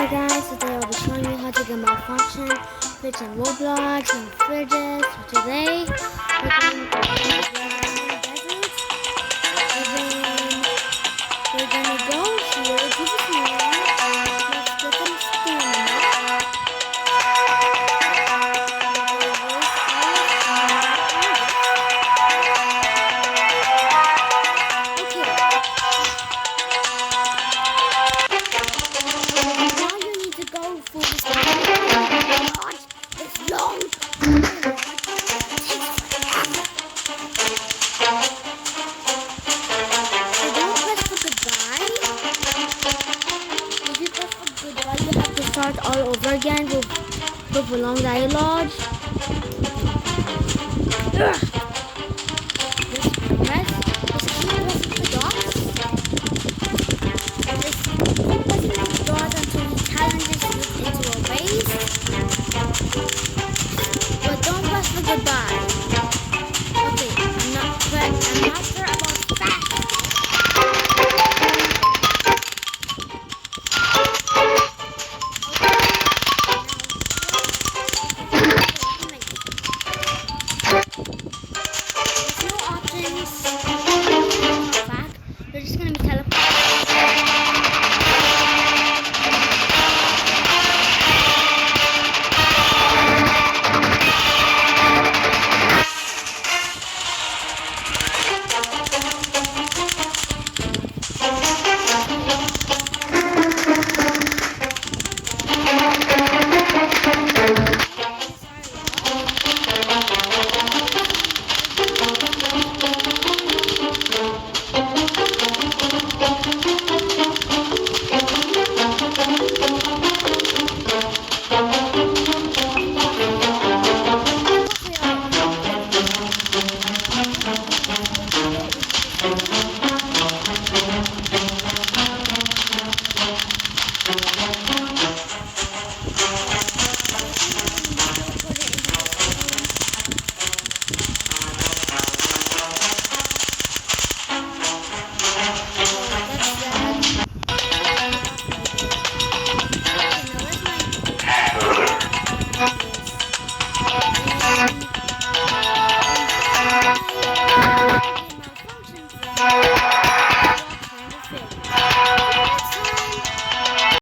Hi guys, today I'll be showing you how to get malfunction, fix in Roblox and fridges. So today we're going to desert, and then we're gonna go here to the small. Let's get some stamina. Go for this God, it's long. So don't press for goodbye. If you press for goodbye, you have to start all over again with a long dialogue. Ugh.